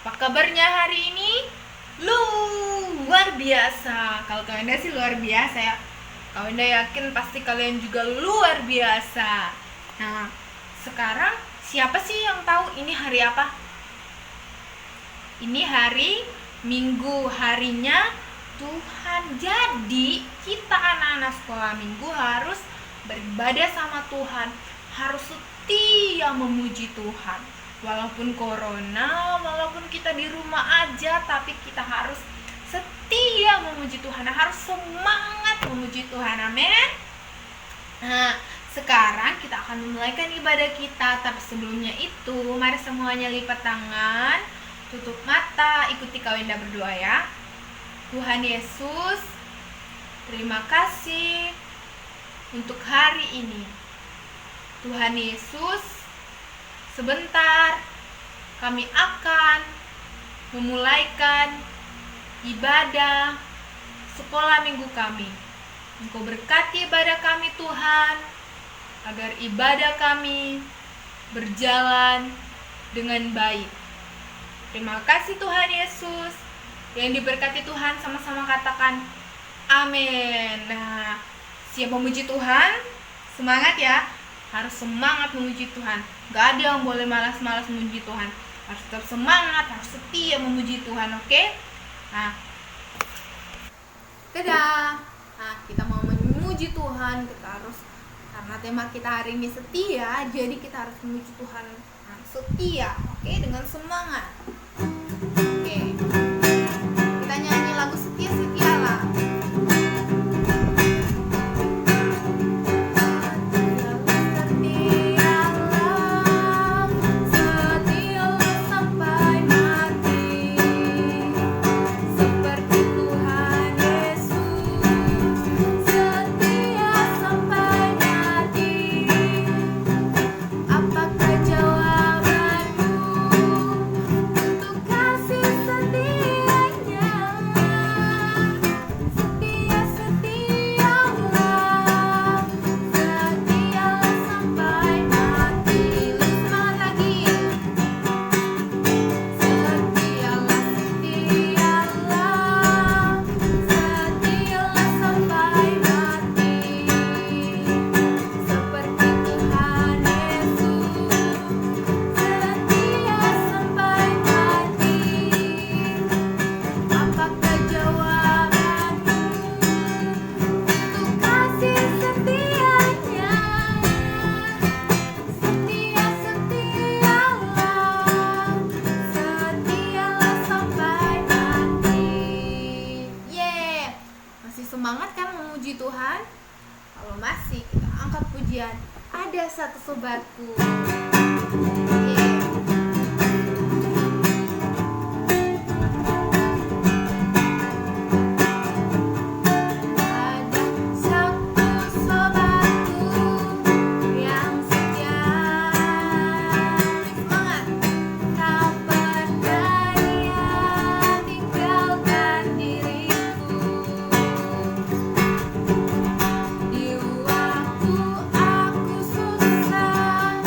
Apa kabarnya hari ini? Luar biasa. Kalau Kawenda sih luar biasa ya. Kawenda yakin pasti kalian juga luar biasa. Nah, sekarang siapa sih yang tahu ini hari apa? Ini hari Minggu, harinya Tuhan. Jadi kita anak-anak sekolah minggu harus beribadah sama Tuhan, harus setia memuji Tuhan. Walaupun corona, walaupun kita di rumah aja, tapi kita harus setia memuji Tuhan, harus semangat memuji Tuhan. Amin. Nah, sekarang kita akan memulaikan ibadah kita. Tapi sebelumnya itu, mari semuanya lipat tangan, tutup mata, ikuti Kawenda berdoa ya. Tuhan Yesus, terima kasih untuk hari ini. Tuhan Yesus, sebentar kami akan memulaikan ibadah sekolah minggu kami. Engkau berkati ibadah kami Tuhan, agar ibadah kami berjalan dengan baik. Terima kasih Tuhan Yesus. Yang diberkati Tuhan sama-sama katakan amin. Nah, siap memuji Tuhan? Semangat ya. Harus semangat memuji Tuhan. Gak ada yang boleh malas-malas memuji Tuhan. Harus tetap semangat, harus setia memuji Tuhan, oke? Nah, dadah. Nah, kita mau memuji Tuhan, kita harus, karena tema kita hari ini setia, jadi kita harus memuji Tuhan setia, oke? Dengan semangat. Oke. Kita nyanyi lagu setia-setialah. Semangat kan memuji Tuhan? Kalau masih, kita angkat pujian. Ada satu sobatku. Waktu aku susah,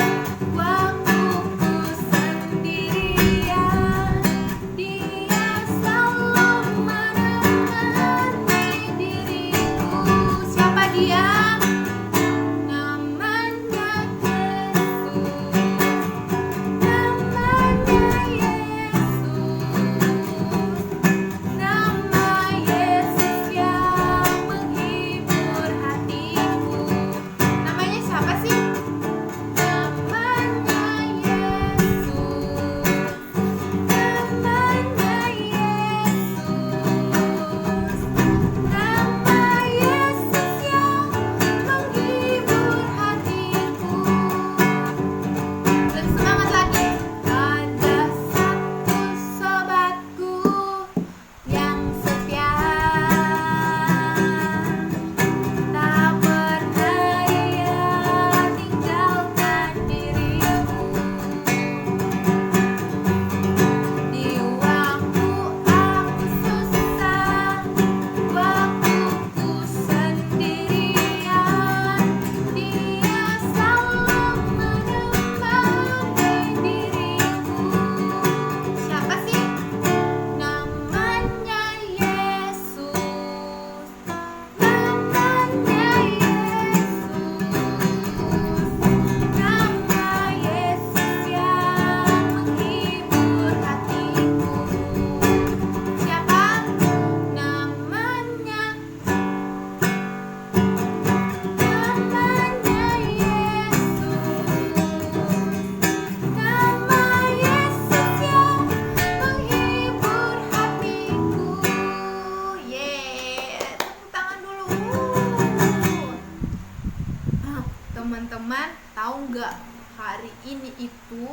itu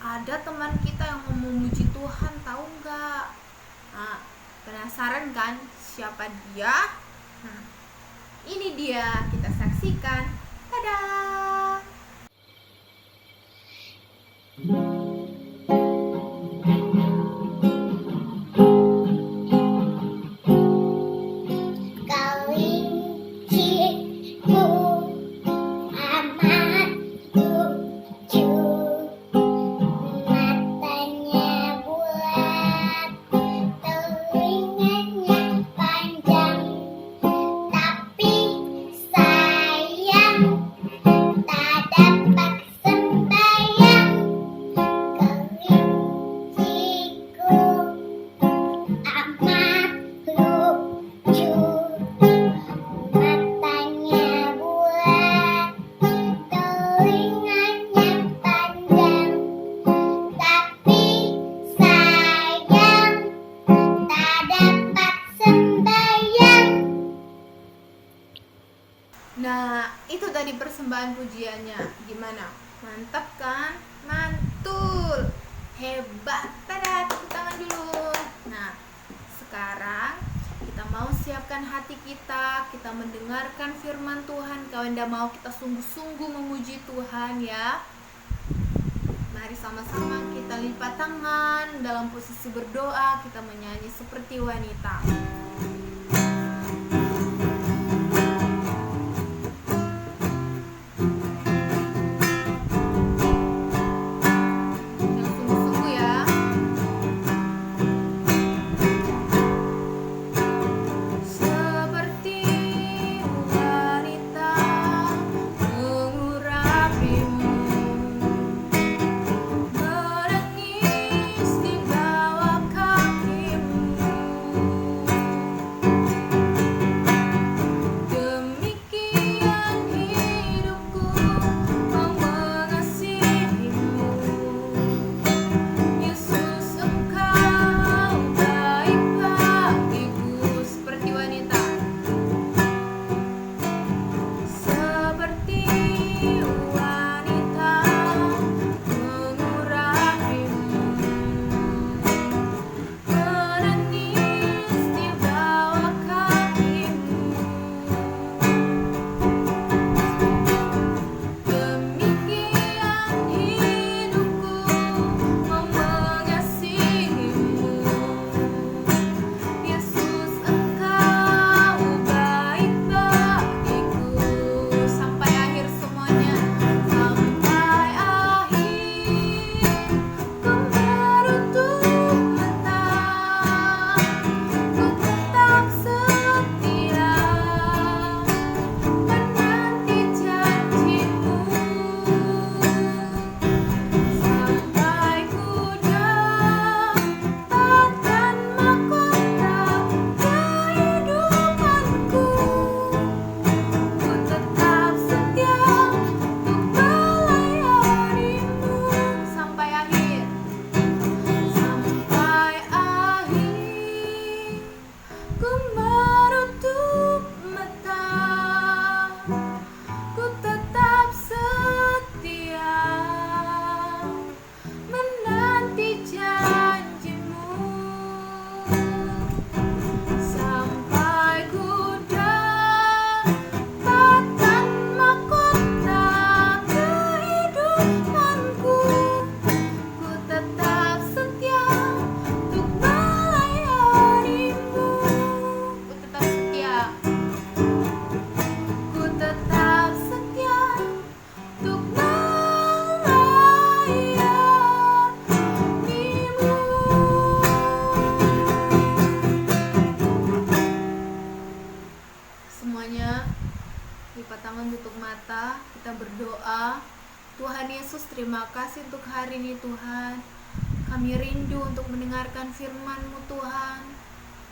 ada teman kita yang mau memuji Tuhan, tahu nggak? Nah, penasaran kan siapa dia? Nah, ini dia, kita saksikan. Tada! Nah, itu tadi persembahan pujiannya. Gimana? Mantap kan? Mantul. Hebat. Tada, tepuk tangan dulu. Nah, sekarang kita mau siapkan hati kita mendengarkan firman Tuhan. Kalau Anda mau kita sungguh-sungguh memuji Tuhan ya. Mari sama-sama kita lipat tangan dalam posisi berdoa, kita menyanyi seperti wanita. Tuhan Yesus, terima kasih untuk hari ini Tuhan. Kami rindu untuk mendengarkan firman-Mu Tuhan.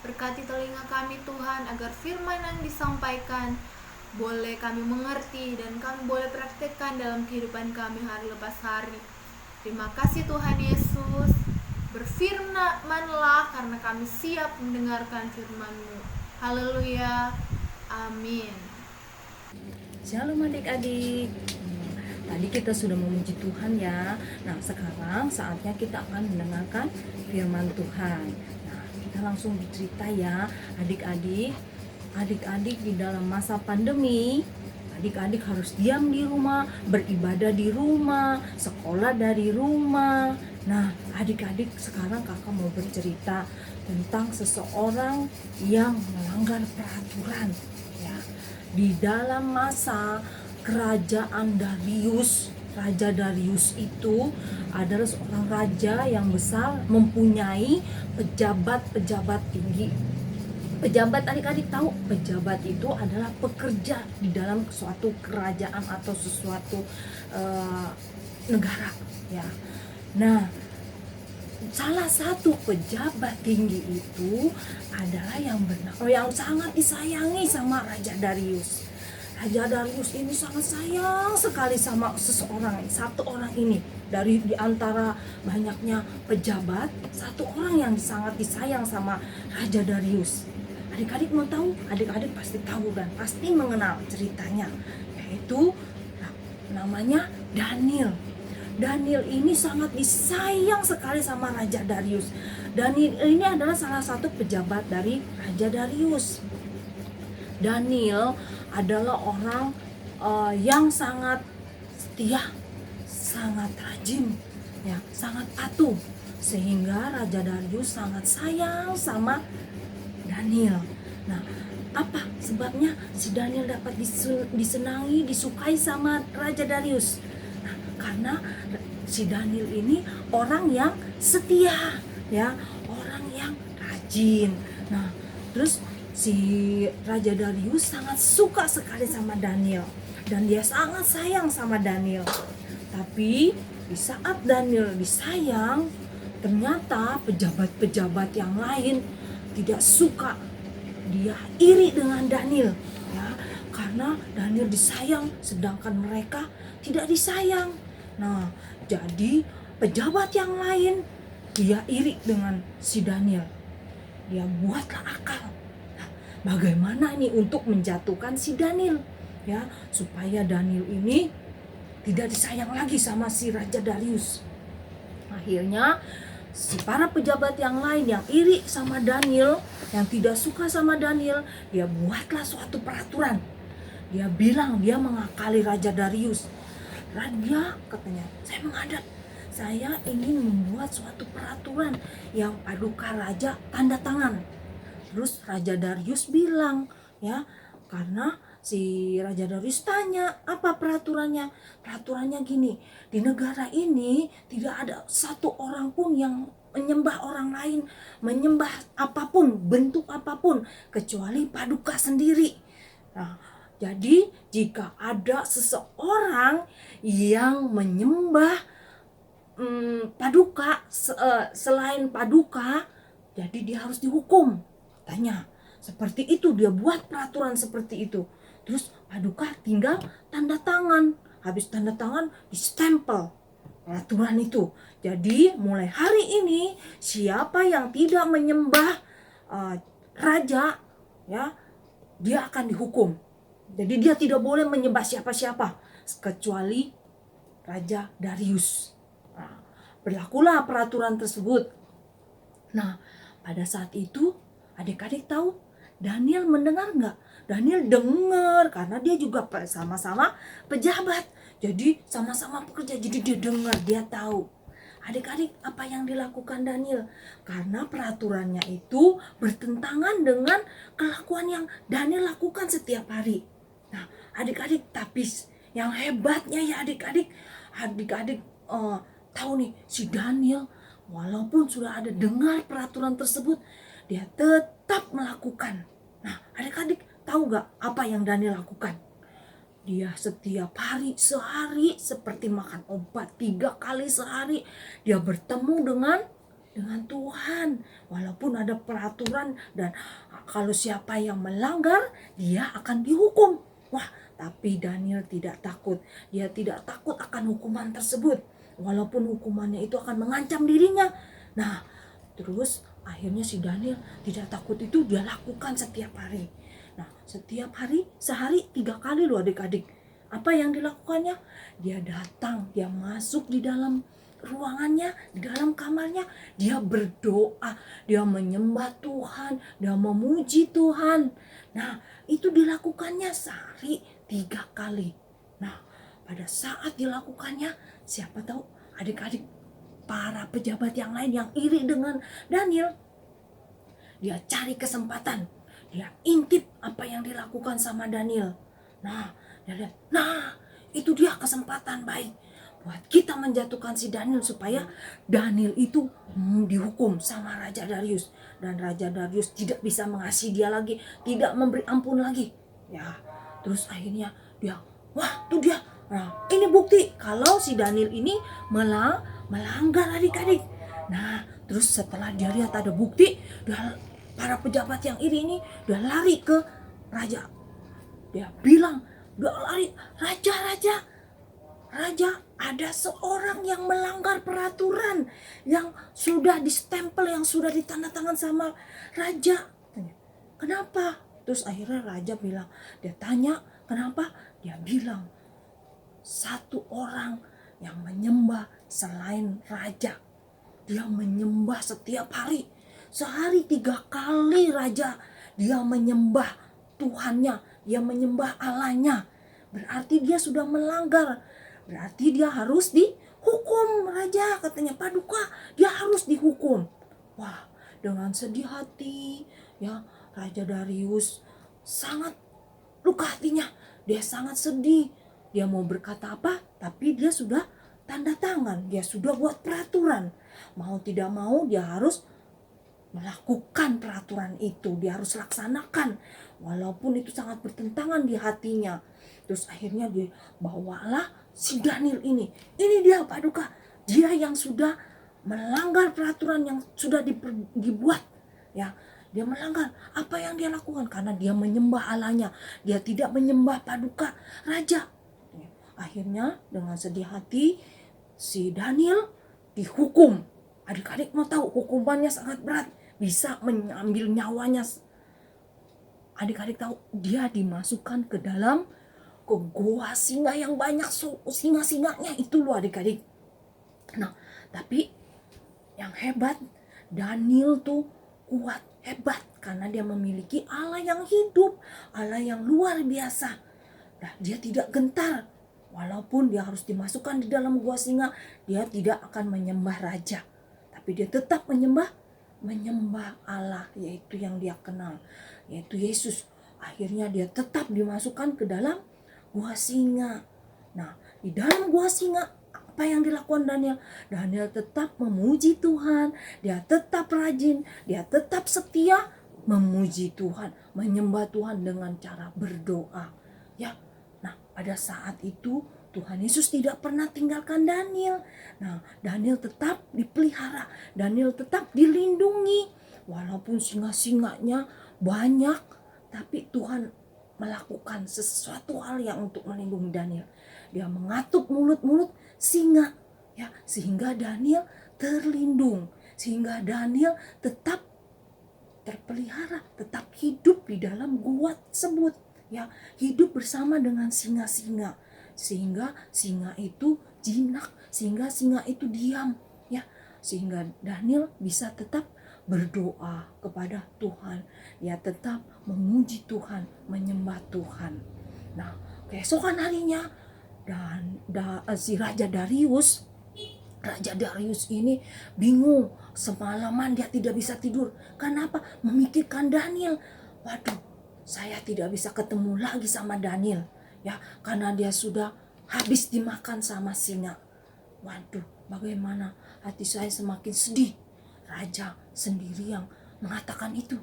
Berkati telinga kami Tuhan, agar firman yang disampaikan boleh kami mengerti dan kami boleh praktekkan dalam kehidupan kami hari lepas hari. Terima kasih Tuhan Yesus. Berfirmanlah karena kami siap mendengarkan firman-Mu. Haleluya. Amin. Shalom adik-adik. Tadi kita sudah memuji Tuhan ya. Nah, sekarang saatnya kita akan mendengarkan firman Tuhan. Nah, kita langsung bercerita ya, adik-adik. Adik-adik di dalam masa pandemi, adik-adik harus diam di rumah, beribadah di rumah, sekolah dari rumah. Nah, adik-adik sekarang kakak mau bercerita tentang seseorang yang melanggar peraturan ya. Di dalam masa kerajaan Darius, Raja Darius itu adalah seorang raja yang besar, mempunyai pejabat-pejabat tinggi. Pejabat, adik-adik tahu, pejabat itu adalah pekerja di dalam suatu kerajaan atau sesuatu negara ya. Nah, salah satu pejabat tinggi itu adalah yang sangat disayangi sama Raja Darius. Raja Darius ini sangat sayang sekali sama satu orang ini. Dari di antara banyaknya pejabat, satu orang yang sangat disayang sama Raja Darius. Adik-adik mau tahu? Adik-adik pasti tahu dan pasti mengenal ceritanya, yaitu namanya Daniel. Daniel ini sangat disayang sekali sama Raja Darius. Daniel ini adalah salah satu pejabat dari Raja Darius. Daniel adalah orang yang sangat setia, sangat rajin, ya, sangat patuh, sehingga Raja Darius sangat sayang sama Daniel. Nah, apa sebabnya si Daniel dapat disenangi, disukai sama Raja Darius? Nah, karena si Daniel ini orang yang setia, ya, orang yang rajin. Nah, terus si Raja Darius sangat suka sekali sama Daniel dan dia sangat sayang sama Daniel. Tapi di saat Daniel disayang, ternyata pejabat-pejabat yang lain tidak suka, dia iri dengan Daniel ya, karena Daniel disayang sedangkan mereka tidak disayang. Nah, jadi pejabat yang lain dia iri dengan si Daniel. Dia buatlah akal. Nah, bagaimana ini untuk menjatuhkan si Daniel ya, supaya Daniel ini tidak disayang lagi sama si Raja Darius. Akhirnya si para pejabat yang lain yang iri sama Daniel, yang tidak suka sama Daniel, dia buatlah suatu peraturan. Dia bilang, dia mengakali Raja Darius. Raja, katanya, saya ingin membuat suatu peraturan yang paduka raja tanda tangan. Terus Raja Darius bilang, ya, karena si Raja Darius tanya, apa peraturannya? Peraturannya gini, di negara ini tidak ada satu orang pun yang menyembah orang lain, menyembah apapun, bentuk apapun, kecuali paduka sendiri. Nah, jadi jika ada seseorang yang menyembah paduka selain paduka, jadi dia harus dihukum. Tanya, seperti itu, dia buat peraturan seperti itu. Terus paduka tinggal tanda tangan. Habis tanda tangan distempel peraturan itu. Jadi mulai hari ini siapa yang tidak menyembah raja ya, dia akan dihukum. Jadi dia tidak boleh menyembah siapa-siapa kecuali Raja Darius. Nah, berlakulah peraturan tersebut. Nah, pada saat itu adik-adik tahu Daniel mendengar nggak? Daniel dengar karena dia juga sama-sama pejabat. Jadi sama-sama pekerja, jadi dia dengar, dia tahu. Adik-adik, apa yang dilakukan Daniel? Karena peraturannya itu bertentangan dengan kelakuan yang Daniel lakukan setiap hari. Nah, adik-adik, tapi yang hebatnya ya adik-adik tahu nih, si Daniel walaupun sudah ada dengar peraturan tersebut, dia tetap melakukan. Nah, adik-adik tahu gak apa yang Daniel lakukan? Dia setiap hari, sehari seperti makan obat, 3 kali sehari dia bertemu dengan Tuhan. Walaupun ada peraturan dan kalau siapa yang melanggar, dia akan dihukum. Wah, tapi Daniel tidak takut. Dia tidak takut akan hukuman tersebut. Walaupun hukumannya itu akan mengancam dirinya. Nah, terus akhirnya si Daniel tidak takut itu dia lakukan setiap hari. Nah, setiap hari, sehari 3 kali loh adik-adik. Apa yang dilakukannya? Dia datang, dia masuk di dalam ruangannya, di dalam kamarnya, dia berdoa, dia menyembah Tuhan, dia memuji Tuhan. Nah, itu dilakukannya sehari 3 kali. Nah, pada saat dilakukannya, siapa tahu adik-adik para pejabat yang lain yang iri dengan Daniel, dia cari kesempatan, dia intip apa yang dilakukan sama Daniel. Nah, dia lihat, nah itu dia kesempatan baik buat kita menjatuhkan si Daniel, supaya Daniel itu dihukum sama Raja Darius, dan Raja Darius tidak bisa mengasihi dia lagi, tidak memberi ampun lagi. Ya, terus akhirnya dia, wah tuh dia. Nah, ini bukti kalau si Daniel ini melanggar adik-adik. Nah, terus setelah dia lihat ada bukti, para pejabat yang iri ini dia lari ke raja. Dia bilang, dia lari, raja, ada seorang yang melanggar peraturan yang sudah distempel, yang sudah ditandatangan sama raja. Kenapa? Terus akhirnya raja bilang, dia tanya kenapa? Dia bilang, satu orang yang menyembah selain raja. Dia menyembah setiap hari. Sehari 3 kali raja dia menyembah Tuhannya, dia menyembah Allahnya. Berarti dia sudah melanggar. Berarti dia harus dihukum, raja katanya. Paduka, dia harus dihukum. Wah, dengan sedih hati ya, Raja Darius sangat luka hatinya. Dia sangat sedih. Dia mau berkata apa, tapi dia sudah tanda tangan, dia sudah buat peraturan. Mau tidak mau dia harus melakukan peraturan itu, dia harus laksanakan walaupun itu sangat bertentangan di hatinya. Terus akhirnya dia bawalah si Daniel ini dia paduka, dia yang sudah melanggar peraturan yang sudah dibuat ya. Dia melanggar. Apa yang dia lakukan? Karena dia menyembah Allahnya, dia tidak menyembah paduka raja. Akhirnya dengan sedih hati si Daniel dihukum. Adik-adik mau tahu hukumannya sangat berat, bisa mengambil nyawanya. Adik-adik tahu, dia dimasukkan ke dalam gua singa yang banyak singa-singanya itu loh adik-adik. Nah, tapi yang hebat, Daniel tuh kuat, hebat, karena dia memiliki Allah yang hidup, Allah yang luar biasa. Nah, dia tidak gentar. Walaupun dia harus dimasukkan di dalam gua singa, dia tidak akan menyembah raja, tapi dia tetap menyembah Allah, yaitu yang dia kenal, yaitu Yesus. Akhirnya dia tetap dimasukkan ke dalam gua singa. Nah, di dalam gua singa, apa yang dilakukan Daniel? Daniel tetap memuji Tuhan, dia tetap rajin, dia tetap setia memuji Tuhan, menyembah Tuhan dengan cara berdoa. Ya, nah pada saat itu Tuhan Yesus tidak pernah tinggalkan Daniel. Nah, Daniel tetap dipelihara, Daniel tetap dilindungi. Walaupun singa-singanya banyak, tapi Tuhan melakukan sesuatu hal yang untuk melindungi Daniel. Dia mengatuk mulut-mulut singa, ya, sehingga Daniel terlindung, sehingga Daniel tetap terpelihara, tetap hidup di dalam gua tersebut, ya, hidup bersama dengan singa-singa, sehingga singa itu jinak, sehingga singa itu diam, ya, sehingga Daniel bisa tetap berdoa kepada Tuhan, dia tetap memuji Tuhan, menyembah Tuhan. Nah, keesokan harinya si Raja Darius ini bingung, semalaman dia tidak bisa tidur. Kenapa? Memikirkan Daniel. Waduh, saya tidak bisa ketemu lagi sama Daniel, ya, karena dia sudah habis dimakan sama singa. Waduh, bagaimana? Hati saya semakin sedih. Raja sendiri yang mengatakan itu.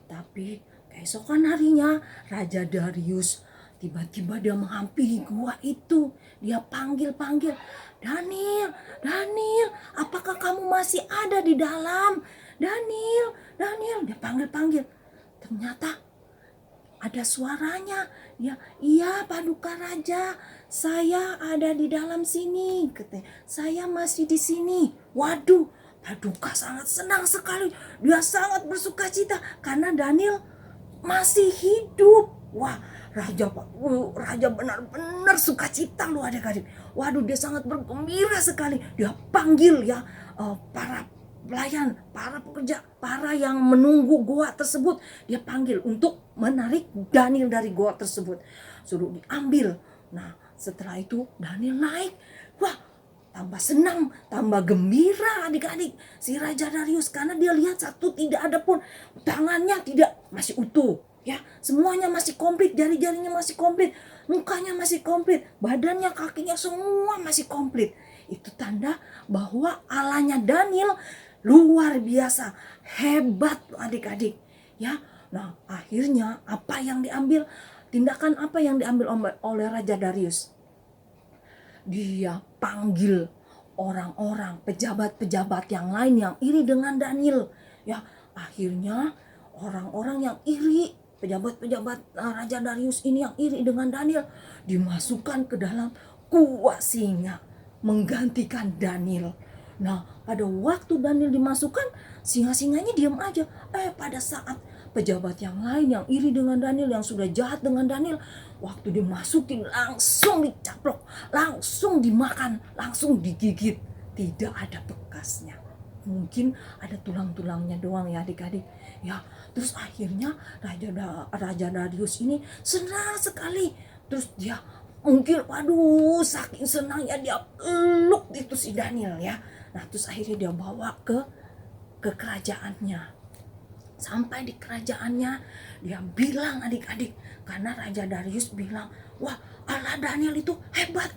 Tapi keesokan harinya Raja Darius tiba-tiba dia menghampiri gua itu. Dia panggil-panggil, Daniel, apakah kamu masih ada di dalam? Daniel, dia panggil-panggil. Ternyata ada suaranya. Dia, iya Paduka Raja, saya ada di dalam sini. Katanya, saya masih di sini. Waduh, Paduka sangat senang sekali. Dia sangat bersuka cita karena Daniel masih hidup. Wah, raja benar-benar sukacita loh adik-adik. Waduh, dia sangat bergembira sekali. Dia panggil ya para pelayan, para pekerja, para yang menunggu goa tersebut. Dia panggil untuk menarik Daniel dari goa tersebut. Suruh diambil. Nah, setelah itu Daniel naik. Wah, tambah senang, tambah gembira adik-adik si Raja Darius, karena dia lihat satu tidak ada pun tangannya tidak masih utuh ya, semuanya masih komplit, jari-jarinya masih komplit, mukanya masih komplit, badannya, kakinya semua masih komplit. Itu tanda bahwa Allahnya Daniel luar biasa hebat adik-adik ya. Nah, akhirnya apa yang diambil, tindakan apa yang diambil oleh Raja Darius? Dia panggil orang-orang, pejabat-pejabat yang lain yang iri dengan Daniel ya. Akhirnya orang-orang yang iri, pejabat-pejabat Raja Darius ini yang iri dengan Daniel, dimasukkan ke dalam gua singa menggantikan Daniel. Nah, pada waktu Daniel dimasukkan, singa-singanya diam aja. Pada saat pejabat yang lain yang iri dengan Daniel, yang sudah jahat dengan Daniel, waktu dimasukin langsung dicaplok, langsung dimakan, langsung digigit, tidak ada bekasnya. Mungkin ada tulang-tulangnya doang ya adik-adik ya. Terus akhirnya Raja Darius ini senang sekali. Terus dia mungkin waduh saking senangnya dia peluk itu si Daniel ya. Nah, terus akhirnya dia bawa ke kerajaannya. Sampai di kerajaannya dia bilang adik-adik, karena Raja Darius bilang, wah Allah Daniel itu hebat,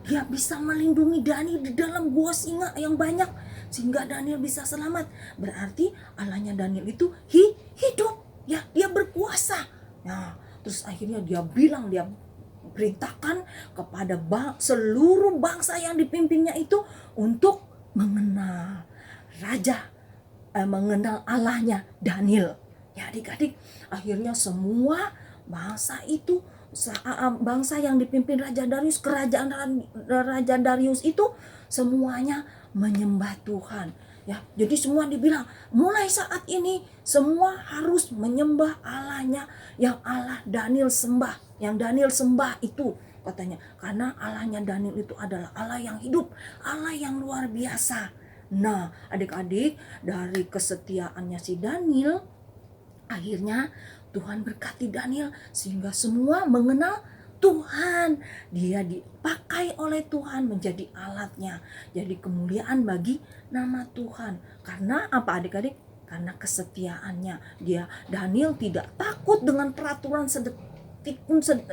dia bisa melindungi Daniel di dalam gua singa yang banyak sehingga Daniel bisa selamat. Berarti Allahnya Daniel itu hidup ya, dia berkuasa. Nah, terus akhirnya dia bilang, dia perintahkan kepada seluruh bangsa yang dipimpinnya itu untuk mengenal mengenal Allahnya Daniel ya adik-adik. Akhirnya semua bangsa itu, bangsa yang dipimpin Raja Darius, kerajaan Raja Darius itu semuanya menyembah Tuhan ya. Jadi semua dibilang mulai saat ini semua harus menyembah Allahnya yang Allah Daniel sembah, yang Daniel sembah itu katanya, karena Allahnya Daniel itu adalah Allah yang hidup, Allah yang luar biasa. Nah, adik-adik, dari kesetiaannya si Daniel, akhirnya Tuhan berkati Daniel sehingga semua mengenal Tuhan. Dia dipakai oleh Tuhan menjadi alatnya. Jadi kemuliaan bagi nama Tuhan. Karena apa adik-adik? Karena kesetiaannya. Daniel tidak takut dengan peraturan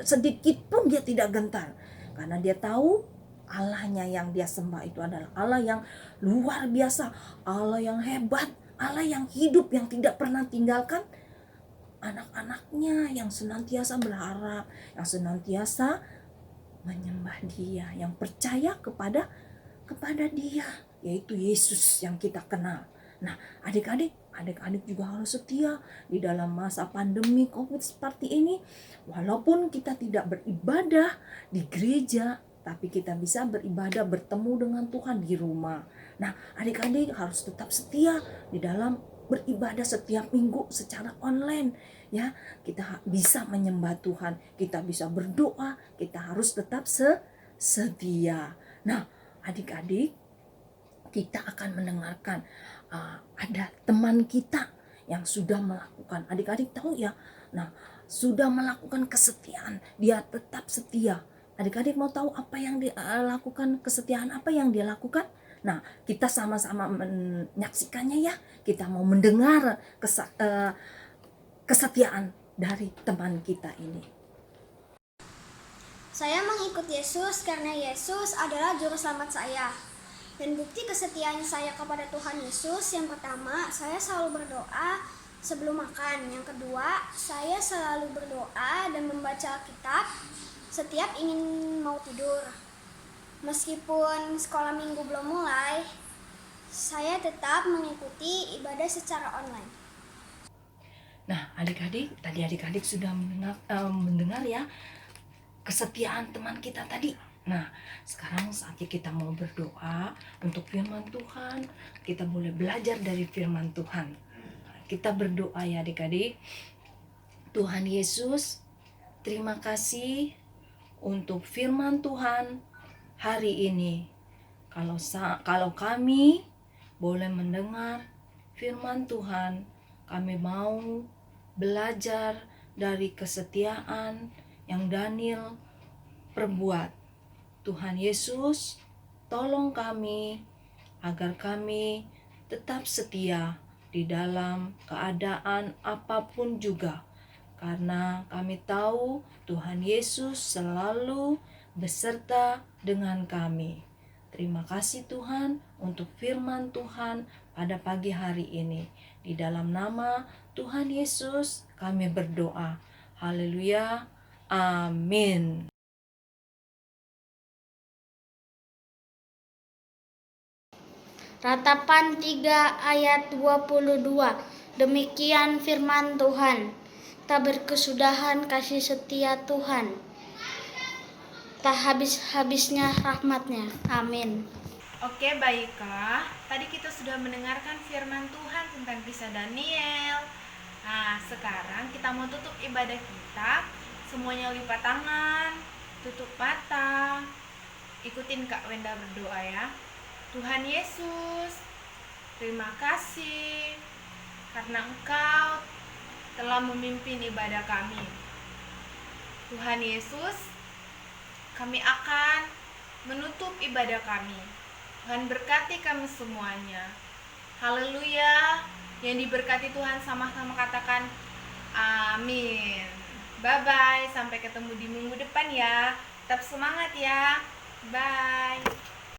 sedikit pun dia tidak gentar. Karena dia tahu Allahnya yang dia sembah itu adalah Allah yang luar biasa, Allah yang hebat, Allah yang hidup, yang tidak pernah tinggalkan anak-anaknya, yang senantiasa berharap, yang senantiasa menyembah Dia, yang percaya kepada Dia, yaitu Yesus yang kita kenal. Nah, adik-adik juga harus setia di dalam masa pandemi COVID seperti ini. Walaupun kita tidak beribadah di gereja, tapi kita bisa beribadah, bertemu dengan Tuhan di rumah. Nah, adik-adik harus tetap setia di dalam beribadah setiap minggu secara online ya. Kita bisa menyembah Tuhan, kita bisa berdoa, kita harus tetap setia. Nah, adik-adik, kita akan mendengarkan ada teman kita yang sudah melakukan, adik-adik tahu ya, nah sudah melakukan kesetiaan, dia tetap setia. Adik-adik mau tahu apa yang dia lakukan, kesetiaan apa yang dia lakukan? Nah, kita sama-sama menyaksikannya ya. Kita mau mendengar kesetiaan dari teman kita ini. Saya mengikut Yesus karena Yesus adalah juru selamat saya. Dan bukti kesetiaan saya kepada Tuhan Yesus, yang pertama, saya selalu berdoa sebelum makan. Yang kedua, saya selalu berdoa dan membaca Alkitab setiap ingin mau tidur. Meskipun sekolah minggu belum mulai, saya tetap mengikuti ibadah secara online. Nah, adik-adik, tadi adik-adik sudah mendengar ya kesetiaan teman kita tadi. Nah, sekarang saatnya kita mau berdoa untuk firman Tuhan. Kita boleh belajar dari firman Tuhan. Kita berdoa ya adik-adik. Tuhan Yesus, Terima kasih untuk firman Tuhan hari ini. Kalau kami boleh mendengar firman Tuhan, kami mau belajar dari kesetiaan yang Daniel perbuat. Tuhan Yesus, tolong kami agar kami tetap setia di dalam keadaan apapun juga. Karena kami tahu Tuhan Yesus selalu beserta dengan kami. Terima kasih Tuhan untuk firman Tuhan pada pagi hari ini. Di dalam nama Tuhan Yesus kami berdoa. Haleluya. Amin. Ratapan 3 ayat 22. Demikian firman Tuhan. Tak berkesudahan kasih setia Tuhan, tak habis-habisnya rahmatnya. Amin. Oke, baiklah. Tadi kita sudah mendengarkan firman Tuhan tentang kisah Daniel. Nah, sekarang kita mau tutup ibadah kita. Semuanya lipat tangan, tutup mata. Ikutin Kak Wenda berdoa ya. Tuhan Yesus, terima kasih karena Engkau telah memimpin ibadah kami. Tuhan Yesus, kami akan menutup ibadah kami. Tuhan berkati kami semuanya. Haleluya. Yang diberkati Tuhan sama-sama katakan amin. Bye-bye. Sampai ketemu di minggu depan ya. Tetap semangat ya. Bye.